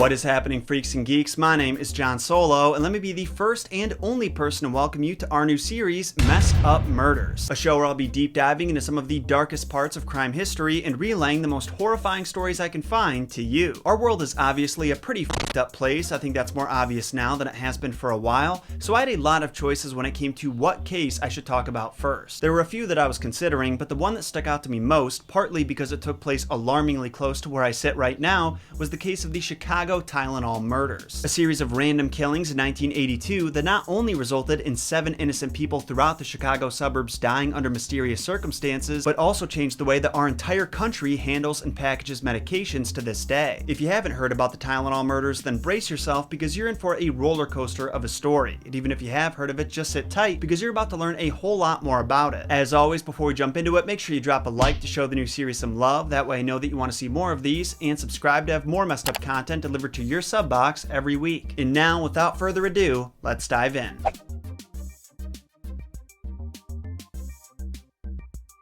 What is happening, freaks and geeks? My name is John Solo, and let me be the first and only person to welcome you to our new series, Messed Up Murders, a show where I'll be deep diving into some of the darkest parts of crime history and relaying the most horrifying stories I can find to you. Our world is obviously a pretty fucked up place. I think that's more obvious now than it has been for a while, so I had a lot of choices when it came to what case I should talk about first. There were a few that I was considering, but the one that stuck out to me most, partly because it took place alarmingly close to where I sit right now, was the case of the Chicago Tylenol murders, a series of random killings in 1982 that not only resulted in 7 innocent people throughout the Chicago suburbs dying under mysterious circumstances, but also changed the way that our entire country handles and packages medications to this day. If you haven't heard about the Tylenol murders, then brace yourself because you're in for a roller coaster of a story. And even if you have heard of it, just sit tight because you're about to learn a whole lot more about it. As always, before we jump into it, make sure you drop a like to show the new series some love. That way I know that you want to see more of these, and subscribe to have more messed up content delivered to your sub box every week. And now, without further ado, let's dive in.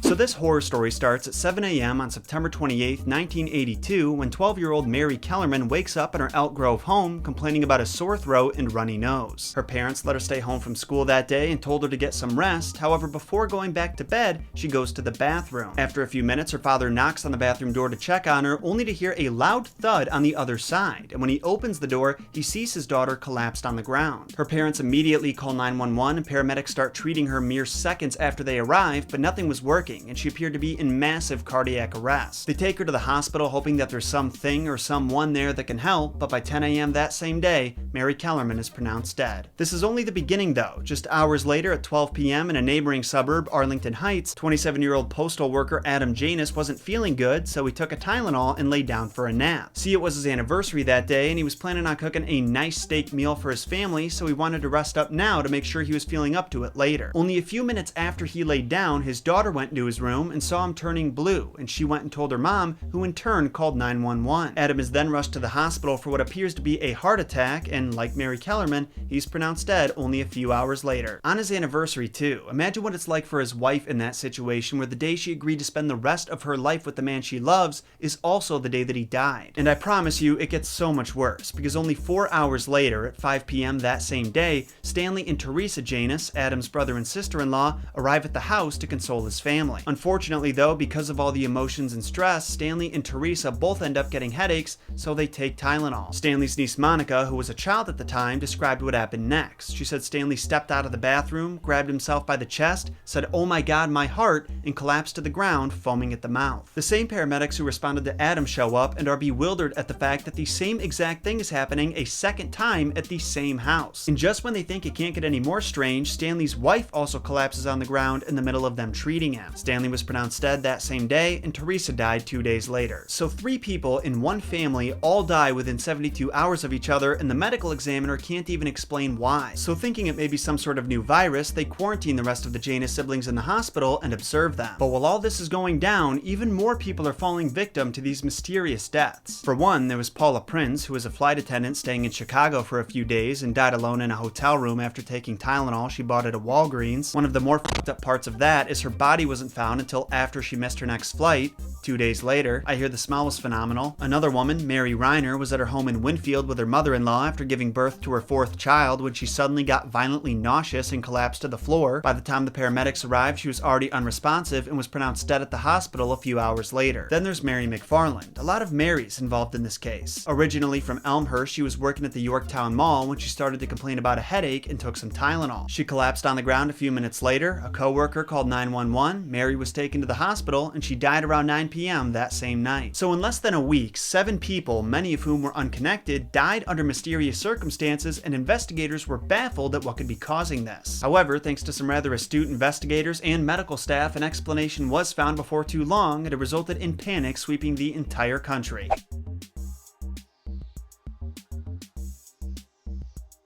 So this horror story starts at 7 a.m. on September 28, 1982, when 12-year-old Mary Kellerman wakes up in her Elk Grove home complaining about a sore throat and runny nose. Her parents let her stay home from school that day and told her to get some rest. However, before going back to bed, she goes to the bathroom. After a few minutes, her father knocks on the bathroom door to check on her, only to hear a loud thud on the other side. And when he opens the door, he sees his daughter collapsed on the ground. Her parents immediately call 911 and paramedics start treating her mere seconds after they arrive, but nothing was working, and she appeared to be in massive cardiac arrest. They take her to the hospital hoping that there's something or someone there that can help, but by 10 a.m. that same day, Mary Kellerman is pronounced dead. This is only the beginning though. Just hours later at 12 p.m. in a neighboring suburb, Arlington Heights, 27-year-old postal worker Adam Janus wasn't feeling good, so he took a Tylenol and laid down for a nap. See, it was his anniversary that day, and he was planning on cooking a nice steak meal for his family, so he wanted to rest up now to make sure he was feeling up to it later. Only a few minutes after he laid down, his daughter went into his room and saw him turning blue, and she went and told her mom, who in turn called 911. Adam is then rushed to the hospital for what appears to be a heart attack, and like Mary Kellerman, he's pronounced dead only a few hours later. On his anniversary too. Imagine what it's like for his wife in that situation, where the day she agreed to spend the rest of her life with the man she loves is also the day that he died. And I promise you, it gets so much worse, because only 4 hours later, at 5 p.m. that same day, Stanley and Teresa Janus, Adam's brother and sister-in-law, arrive at the house to console his family. Unfortunately though, because of all the emotions and stress, Stanley and Teresa both end up getting headaches, so they take Tylenol. Stanley's niece Monica, who was a child at the time, described what happened next. She said Stanley stepped out of the bathroom, grabbed himself by the chest, said, "Oh my God, my heart," and collapsed to the ground, foaming at the mouth. The same paramedics who responded to Adam show up and are bewildered at the fact that the same exact thing is happening a second time at the same house. And just when they think it can't get any more strange, Stanley's wife also collapses on the ground in the middle of them treating him. Stanley was pronounced dead that same day, and Teresa died 2 days later. So 3 people in one family all die within 72 hours of each other, and the medical examiner can't even explain why. So thinking it may be some sort of new virus, they quarantine the rest of the Janus siblings in the hospital and observe them. But while all this is going down, even more people are falling victim to these mysterious deaths. For one, there was Paula Prince, who was a flight attendant staying in Chicago for a few days and died alone in a hotel room after taking Tylenol she bought at a Walgreens. One of the more fucked up parts of that is her body wasn't found until after she missed her next flight. 2 days later. I hear the smell was phenomenal. Another woman, Mary Reiner, was at her home in Winfield with her mother-in-law after giving birth to her 4th child when she suddenly got violently nauseous and collapsed to the floor. By the time the paramedics arrived, she was already unresponsive and was pronounced dead at the hospital a few hours later. Then there's Mary McFarland. A lot of Marys involved in this case. Originally from Elmhurst, she was working at the Yorktown Mall when she started to complain about a headache and took some Tylenol. She collapsed on the ground a few minutes later. A coworker called 911. Mary was taken to the hospital and she died around 9 p.m. that same night. So in less than a week, 7 people, many of whom were unconnected, died under mysterious circumstances, and investigators were baffled at what could be causing this. However, thanks to some rather astute investigators and medical staff, an explanation was found before too long, and it resulted in panic sweeping the entire country.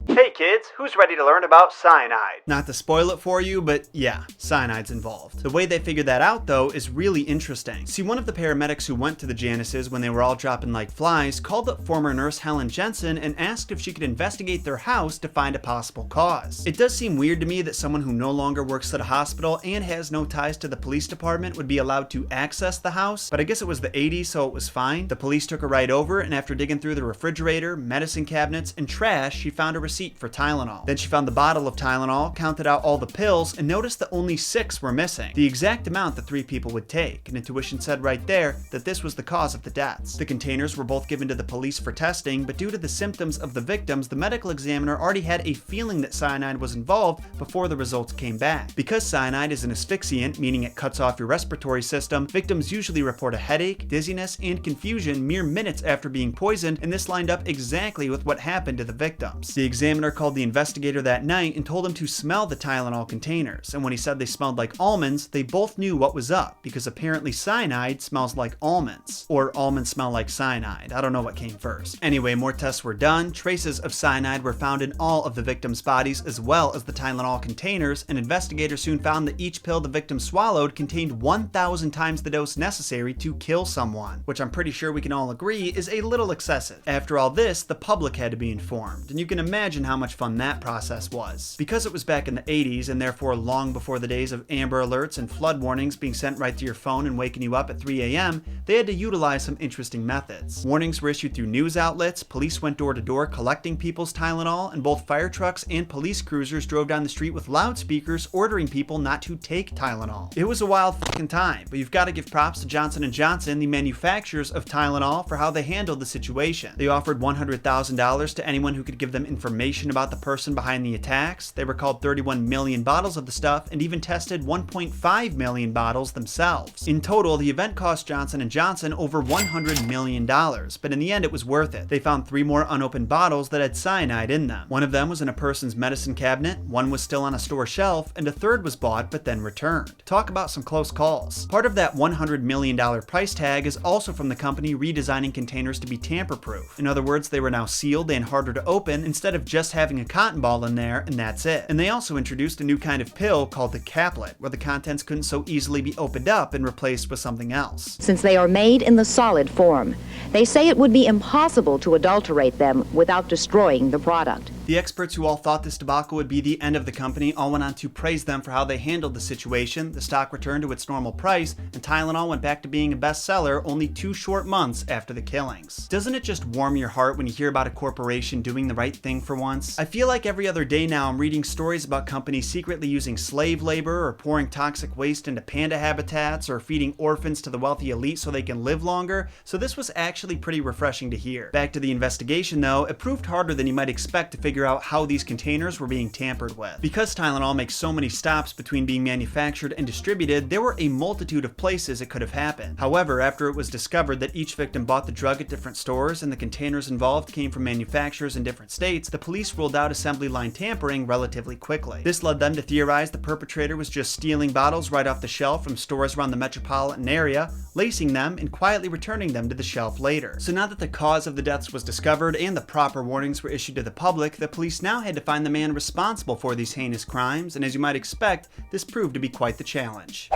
Hey kids, who's ready to learn about cyanide? Not to spoil it for you, but yeah, cyanide's involved. The way they figured that out, though, is really interesting. See, one of the paramedics who went to the Janices when they were all dropping like flies called up former nurse Helen Jensen and asked if she could investigate their house to find a possible cause. It does seem weird to me that someone who no longer works at a hospital and has no ties to the police department would be allowed to access the house, but I guess it was the 80s, so it was fine. The police took her right over, and after digging through the refrigerator, medicine cabinets, and trash, she found a receipt for Tylenol. Then she found the bottle of Tylenol, counted out all the pills, and noticed that only 6 were missing, the exact amount that 3 people would take, and intuition said right there that this was the cause of the deaths. The containers were both given to the police for testing, but due to the symptoms of the victims, the medical examiner already had a feeling that cyanide was involved before the results came back. Because cyanide is an asphyxiant, meaning it cuts off your respiratory system, victims usually report a headache, dizziness, and confusion mere minutes after being poisoned, and this lined up exactly with what happened to the victims. The examiner called the investigator that night and told him to smell the Tylenol containers, and when he said they smelled like almonds, they both knew what was up, because apparently cyanide smells like almonds. Or almonds smell like cyanide. I don't know what came first. Anyway, more tests were done. Traces of cyanide were found in all of the victims' bodies as well as the Tylenol containers, and investigators soon found that each pill the victim swallowed contained 1,000 times the dose necessary to kill someone, which I'm pretty sure we can all agree is a little excessive. After all this, the public had to be informed, and you can imagine how much fun that process was. Because it was back in the 80s, and therefore long before the days of Amber Alerts and flood warnings being sent right to your phone and waking you up at 3 a.m., they had to utilize some interesting methods. Warnings were issued through news outlets, police went door to door collecting people's Tylenol, and both fire trucks and police cruisers drove down the street with loudspeakers ordering people not to take Tylenol. It was a wild fucking time, but you've got to give props to Johnson & Johnson, the manufacturers of Tylenol, for how they handled the situation. They offered $100,000 to anyone who could give them information about the person behind the attacks. They recalled 31 million bottles of the stuff and even tested 1.5 million bottles themselves. In total, the event cost Johnson & Johnson over $100 million, but in the end it was worth it. They found 3 more unopened bottles that had cyanide in them. One of them was in a person's medicine cabinet, one was still on a store shelf, and a third was bought but then returned. Talk about some close calls. Part of that $100 million price tag is also from the company redesigning containers to be tamper-proof. In other words, they were now sealed and harder to open instead of just having a cotton ball in there and that's it. And they also introduced a new kind of pill called the caplet, where the contents couldn't so easily be opened up and replaced with something else. Since they are made in the solid form, they say it would be impossible to adulterate them without destroying the product. The experts who all thought this debacle would be the end of the company all went on to praise them for how they handled the situation. The stock returned to its normal price, and Tylenol went back to being a bestseller only 2 short months after the killings. Doesn't it just warm your heart when you hear about a corporation doing the right thing for once? I feel like every other day now I'm reading stories about companies secretly using slave labor or pouring toxic waste into panda habitats or feeding orphans to the wealthy elite so they can live longer, so this was actually pretty refreshing to hear. Back to the investigation though, it proved harder than you might expect to figure out how these containers were being tampered with. Because Tylenol makes so many stops between being manufactured and distributed, there were a multitude of places it could have happened. However, after it was discovered that each victim bought the drug at different stores and the containers involved came from manufacturers in different states, the police ruled out assembly line tampering relatively quickly. This led them to theorize the perpetrator was just stealing bottles right off the shelf from stores around the metropolitan area, lacing them, and quietly returning them to the shelf later. So now that the cause of the deaths was discovered and the proper warnings were issued to the public, the police now had to find the man responsible for these heinous crimes, and as you might expect, this proved to be quite the challenge.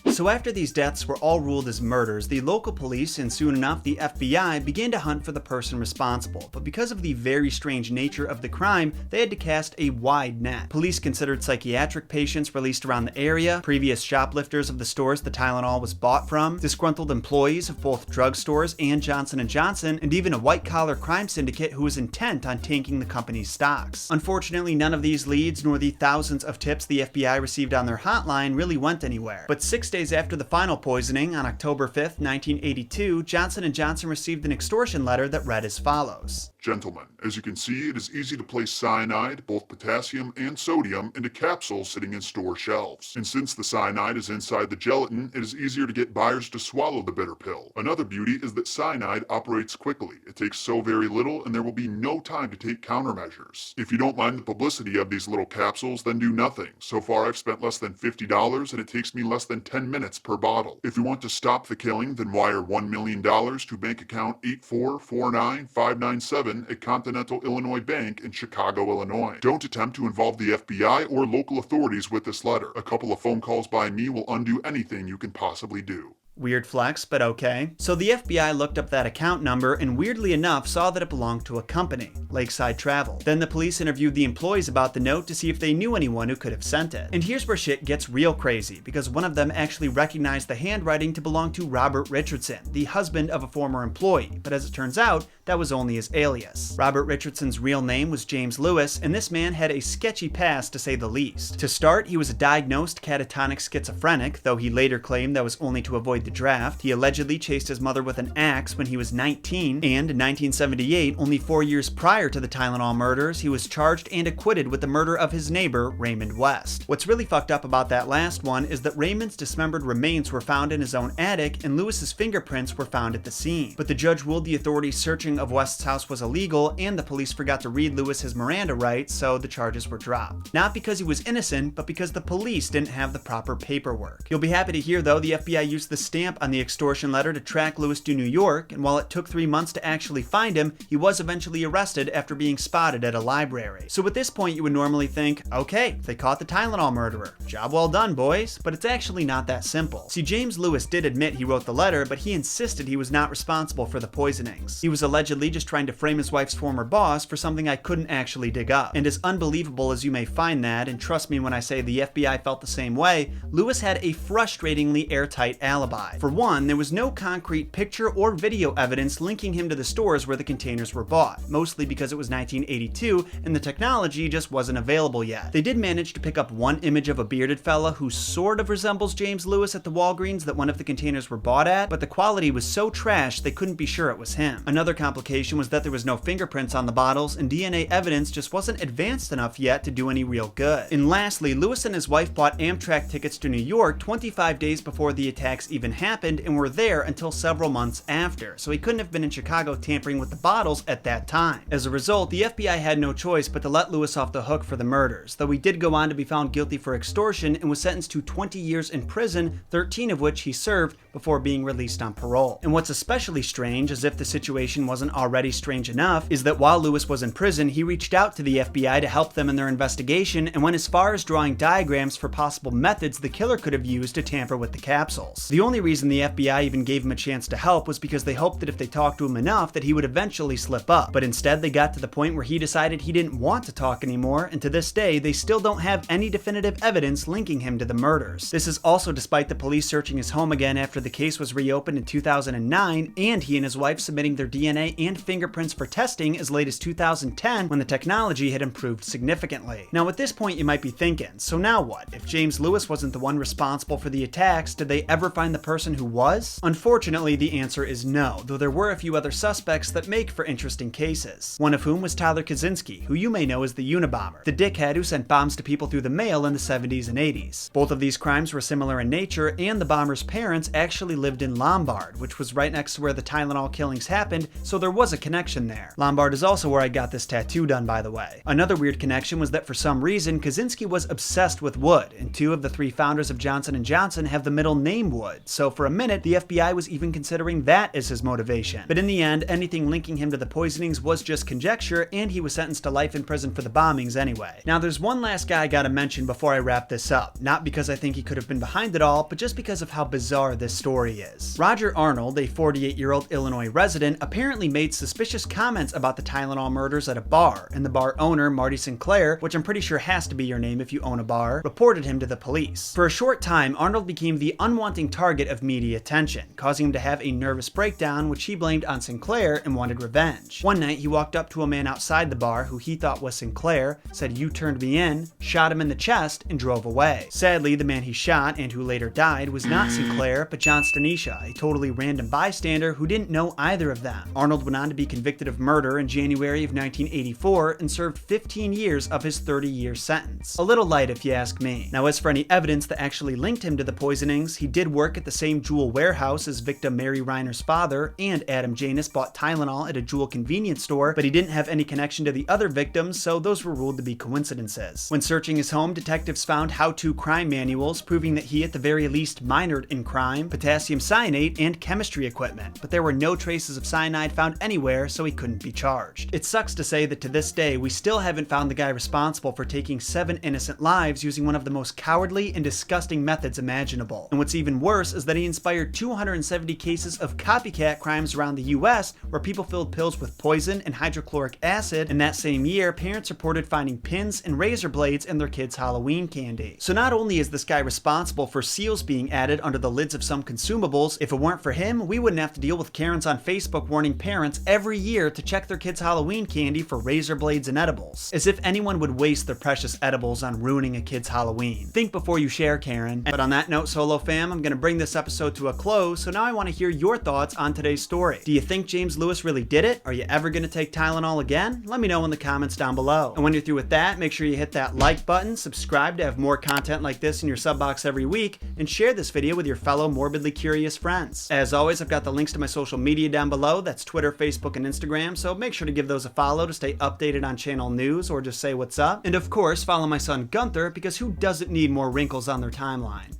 So after these deaths were all ruled as murders, the local police and soon enough the FBI began to hunt for the person responsible, but because of the very strange nature of the crime, they had to cast a wide net. Police considered psychiatric patients released around the area, previous shoplifters of the stores the Tylenol was bought from, disgruntled employees of both drugstores and Johnson & Johnson, and even a white-collar crime syndicate who was intent on tanking the company's stocks. Unfortunately, none of these leads nor the thousands of tips the FBI received on their hotline really went anywhere. But 6 days after the final poisoning, on October 5th, 1982, Johnson & Johnson received an extortion letter that read as follows. Gentlemen, as you can see, it is easy to place cyanide, both potassium and sodium, into capsules sitting in store shelves. And since the cyanide is inside the gelatin, it is easier to get buyers to swallow the bitter pill. Another beauty is that cyanide operates quickly. It takes so very little, and there will be no time to take countermeasures. If you don't mind the publicity of these little capsules, then do nothing. So far, I've spent less than $50, and it takes me less than 10 minutes minutes per bottle. If you want to stop the killing, then wire $1 million to bank account 8449597 at Continental Illinois Bank in Chicago, Illinois. Don't attempt to involve the FBI or local authorities with this letter. A couple of phone calls by me will undo anything you can possibly do. Weird flex, but okay. So the FBI looked up that account number and weirdly enough saw that it belonged to a company, Lakeside Travel. Then the police interviewed the employees about the note to see if they knew anyone who could have sent it. And here's where shit gets real crazy, because one of them actually recognized the handwriting to belong to Robert Richardson, the husband of a former employee, but as it turns out, that was only his alias. Robert Richardson's real name was James Lewis, and this man had a sketchy past to say the least. To start, he was a diagnosed catatonic schizophrenic, though he later claimed that was only to avoid the draft. He allegedly chased his mother with an axe when he was 19, and in 1978, only 4 years prior to the Tylenol murders, he was charged and acquitted with the murder of his neighbor, Raymond West. What's really fucked up about that last one is that Raymond's dismembered remains were found in his own attic, and Lewis's fingerprints were found at the scene. But the judge ruled the authorities' searching of West's house was illegal, and the police forgot to read Lewis his Miranda rights, so the charges were dropped. Not because he was innocent, but because the police didn't have the proper paperwork. You'll be happy to hear, though, the FBI used the stamp on the extortion letter to track Lewis to New York, and while it took 3 months to actually find him, he was eventually arrested after being spotted at a library. So at this point, you would normally think, okay, they caught the Tylenol murderer. Job well done, boys. But it's actually not that simple. See, James Lewis did admit he wrote the letter, but he insisted he was not responsible for the poisonings. He was allegedly just trying to frame his wife's former boss for something I couldn't actually dig up. And as unbelievable as you may find that, and trust me when I say the FBI felt the same way, Lewis had a frustratingly airtight alibi. For one, there was no concrete picture or video evidence linking him to the stores where the containers were bought, mostly because it was 1982 and the technology just wasn't available yet. They did manage to pick up one image of a bearded fella who sort of resembles James Lewis at the Walgreens that one of the containers were bought at, but the quality was so trash they couldn't be sure it was him. Another complication was that there was no fingerprints on the bottles, and DNA evidence just wasn't advanced enough yet to do any real good. And lastly, Lewis and his wife bought Amtrak tickets to New York 25 days before the attacks even happened and were there until several months after, so he couldn't have been in Chicago tampering with the bottles at that time. As a result, the FBI had no choice but to let Lewis off the hook for the murders, though he did go on to be found guilty for extortion and was sentenced to 20 years in prison, 13 of which he served before being released on parole. And what's especially strange, as if the situation wasn't already strange enough, is that while Lewis was in prison, he reached out to the FBI to help them in their investigation and went as far as drawing diagrams for possible methods the killer could have used to tamper with the capsules. The only reason the FBI even gave him a chance to help was because they hoped that if they talked to him enough that he would eventually slip up, but instead they got to the point where he decided he didn't want to talk anymore, and to this day they still don't have any definitive evidence linking him to the murders. This is also despite the police searching his home again after the case was reopened in 2009, and he and his wife submitting their DNA and fingerprints for testing as late as 2010 when the technology had improved significantly. Now at this point you might be thinking, so now what? If James Lewis wasn't the one responsible for the attacks, did they ever find the person who was? Unfortunately, the answer is no, though there were a few other suspects that make for interesting cases. One of whom was Tyler Kaczynski, who you may know as the Unabomber, the dickhead who sent bombs to people through the mail in the 70s and 80s. Both of these crimes were similar in nature, and the bomber's parents actually lived in Lombard, which was right next to where the Tylenol killings happened, so there was a connection there. Lombard is also where I got this tattoo done, by the way. Another weird connection was that for some reason, Kaczynski was obsessed with wood, and 2 of the 3 founders of Johnson & Johnson have the middle name Wood, so for a minute the FBI was even considering that as his motivation. But in the end, anything linking him to the poisonings was just conjecture, and he was sentenced to life in prison for the bombings anyway. Now there's one last guy I gotta mention before I wrap this up, not because I think he could have been behind it all, but just because of how bizarre this story is. Roger Arnold, a 48-year-old Illinois resident, apparently made suspicious comments about the Tylenol murders at a bar, and the bar owner, Marty Sinclair, which I'm pretty sure has to be your name if you own a bar, reported him to the police. For a short time, Arnold became the unwanting target of media attention, causing him to have a nervous breakdown which he blamed on Sinclair and wanted revenge. One night, he walked up to a man outside the bar who he thought was Sinclair, said, "You turned me in," shot him in the chest, and drove away. Sadly, the man he shot, and who later died, was not Sinclair, but John Stanisha, a totally random bystander who didn't know either of them. Arnold went on to be convicted of murder in January of 1984 and served 15 years of his 30-year sentence. A little light if you ask me. Now, as for any evidence that actually linked him to the poisonings, he did work at the same Jewel warehouse as victim Mary Reiner's father, and Adam Janus bought Tylenol at a Jewel convenience store, but he didn't have any connection to the other victims, so those were ruled to be coincidences. When searching his home, detectives found how-to crime manuals proving that he at the very least minored in crime, potassium cyanate, and chemistry equipment, but there were no traces of cyanide found anywhere, so he couldn't be charged. It sucks to say that to this day, we still haven't found the guy responsible for taking 7 innocent lives using one of the most cowardly and disgusting methods imaginable. And what's even worse is that he inspired 270 cases of copycat crimes around the US where people filled pills with poison and hydrochloric acid, and that same year, parents reported finding pins and razor blades in their kids' Halloween candy. So not only is this guy responsible for seals being added under the lids of some consumables, if it weren't for him, we wouldn't have to deal with Karens on Facebook warning parents every year to check their kids' Halloween candy for razor blades and edibles. As if anyone would waste their precious edibles on ruining a kid's Halloween. Think before you share, Karen. But on that note, Solo fam, I'm gonna bring this episode to a close, so now I want to hear your thoughts on today's story. Do you think James Lewis really did it? Are you ever gonna take Tylenol again? Let me know in the comments down below. And when you're through with that, make sure you hit that like button, subscribe to have more content like this in your sub box every week, and share this video with your fellow morbidly curious friends. As always, I've got the links to my social media down below. That's Twitter, Facebook, and Instagram, so make sure to give those a follow to stay updated on channel news or just say what's up. And of course, follow my son Gunther, because who doesn't need more wrinkles on their timeline?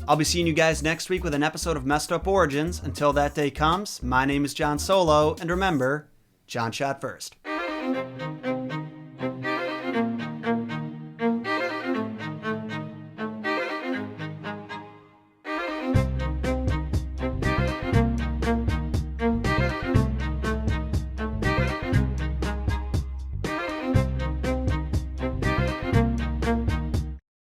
I'll be seeing you guys next week with an episode of Messed Up Origins. Until that day comes, my name is John Solo, and remember, John shot first.